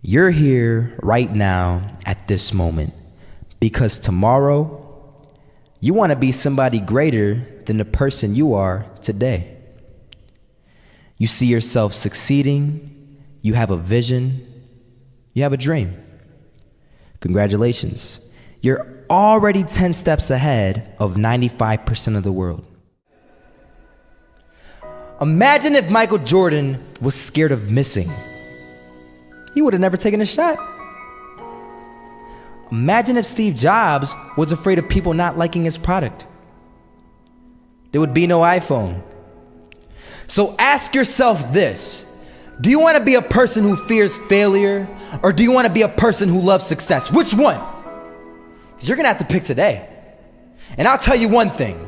You're here right now at this moment because tomorrow you want to be somebody greater than the person you are today. You see yourself succeeding, you have a vision, you have a dream. Congratulations. You're already 10 steps ahead of 95% of the world. Imagine if Michael Jordan was scared of missing. He would have never taken a shot. Imagine if Steve Jobs was afraid of people not liking his product. There would be no iPhone. So ask yourself this: do you want to be a person who fears failure, or do you want to be a person who loves success? Which one? Because you're going to have to pick today. And I'll tell you one thing: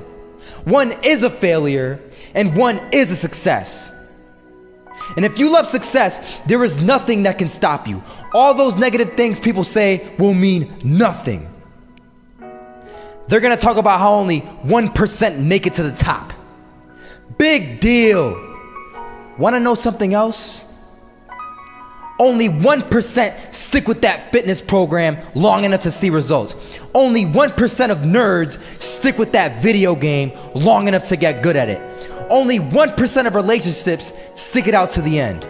one is a failure and one is a success. And if you love success, there is nothing that can stop you. All those negative things people say will mean nothing. They're gonna talk about how only 1% make it to the top. Big deal. Wanna know something else? Only 1% stick with that fitness program long enough to see results. Only 1% of nerds stick with that video game long enough to get good at it. Only 1% of relationships stick it out to the end.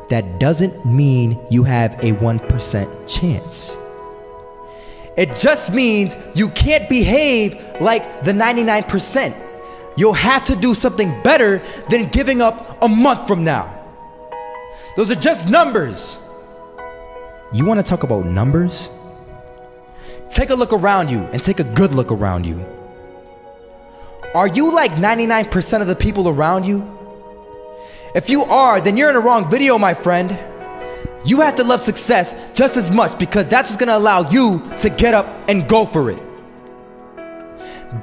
That doesn't mean you have a 1% chance. It just means you can't behave like the 99%. You'll have to do something better than giving up a month from now. Those are just numbers. You want to talk about numbers? Take a look around you and take a good look around you. Are you like 99% of the people around you? If you are, then you're in the wrong video, my friend. You have to love success just as much because that's what's gonna allow you to get up and go for it.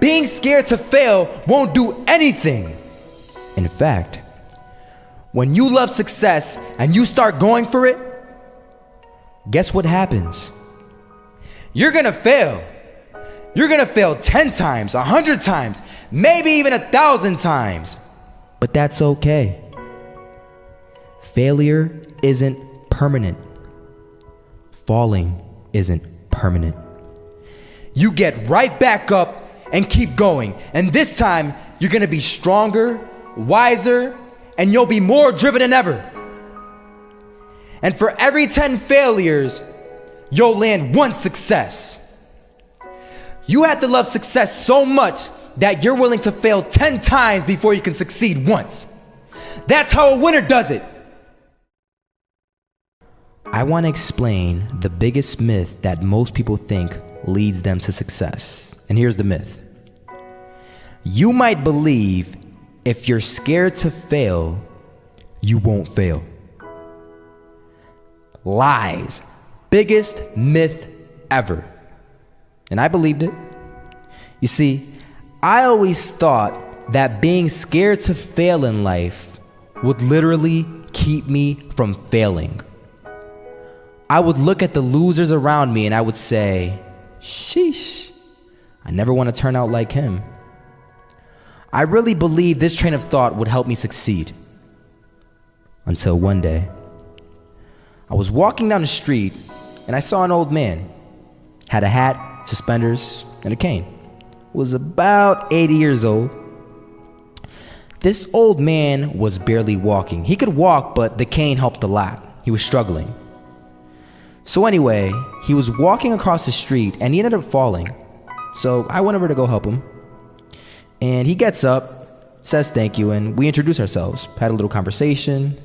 Being scared to fail won't do anything. In fact, when you love success and you start going for it, guess what happens? You're gonna fail. You're gonna fail 10 times, 100 times, maybe even 1,000 times. But that's okay. Failure isn't permanent. Falling isn't permanent. You get right back up and keep going. And this time, you're gonna be stronger, wiser, and you'll be more driven than ever. And for every 10 failures, you'll land one success. You have to love success so much that you're willing to fail 10 times before you can succeed once. That's how a winner does it. I want to explain the biggest myth that most people think leads them to success. And here's the myth. You might believe if you're scared to fail, you won't fail. Lies. Biggest myth ever. And I believed it. You see, I always thought that being scared to fail in life would literally keep me from failing. I would look at the losers around me and I would say, sheesh, I never want to turn out like him. I really believed this train of thought would help me succeed. Until one day, I was walking down the street and I saw an old man. Had a hat, suspenders, and a cane. Was about 80 years old. This old man was barely walking. He could walk, but the cane helped a lot. He was struggling. So anyway, he was walking across the street and he ended up falling. So I went over to go help him. And he gets up, says thank you, and we introduced ourselves. Had a little conversation.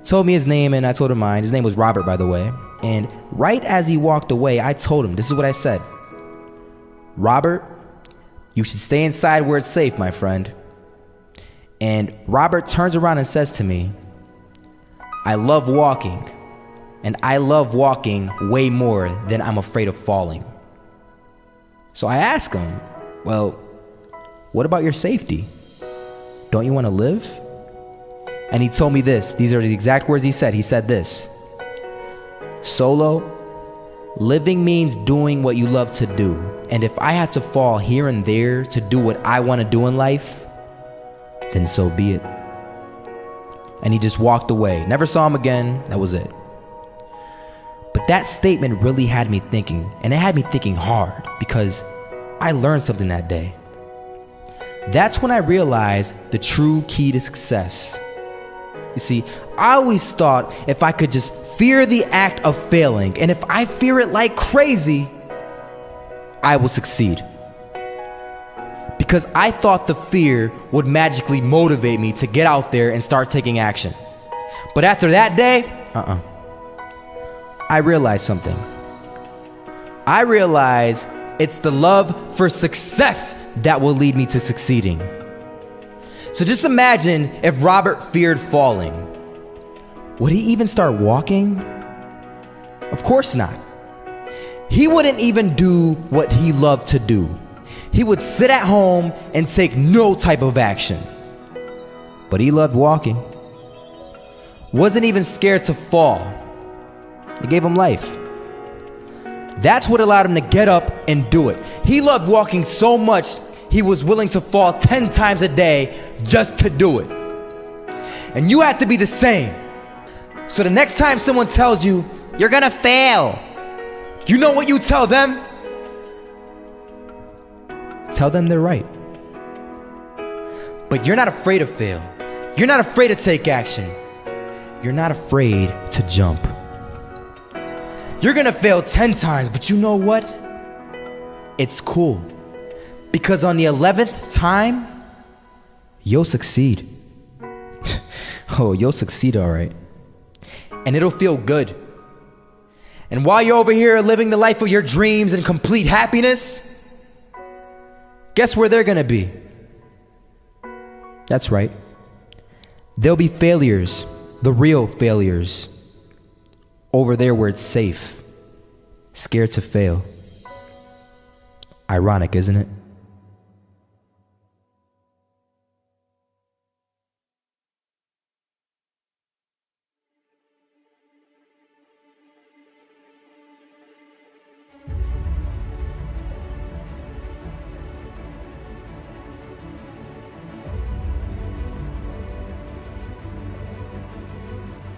Told me his name and I told him mine. His name was Robert, by the way. And right as he walked away, I told him, this is what I said. Robert, you should stay inside where it's safe, my friend. And Robert turns around and says to me, I love walking, and I love walking way more than I'm afraid of falling. So I asked him, well, what about your safety? Don't you want to live? And he told me this. These are the exact words he said. He said this: Solo, living means doing what you love to do. And if I have to fall here and there to do what I want to do in life, then so be it. And he just walked away. Never saw him again. That was it. That statement really had me thinking, and it had me thinking hard because I learned something that day. That's when I realized the true key to success. You see, I always thought if I could just fear the act of failing, and if I fear it like crazy, I will succeed. Because I thought the fear would magically motivate me to get out there and start taking action. But after that day, I realized something. I realized it's the love for success that will lead me to succeeding. So just imagine if Robert feared falling. Would he even start walking? Of course not. He wouldn't even do what he loved to do. He would sit at home and take no type of action. But he loved walking. Wasn't even scared to fall. It gave him life. That's what allowed him to get up and do it. He loved walking so much, he was willing to fall 10 times a day just to do it. And you have to be the same. So the next time someone tells you, you're gonna fail, you know what you tell them? Tell them they're right. But you're not afraid to fail. You're not afraid to take action. You're not afraid to jump. You're gonna fail 10 times, but you know what? It's cool. Because on the 11th time, you'll succeed. Oh, you'll succeed all right. And it'll feel good. And while you're over here living the life of your dreams and complete happiness, guess where they're gonna be? That's right. They'll be failures, the real failures. Over there where it's safe, scared to fail. Ironic, isn't it?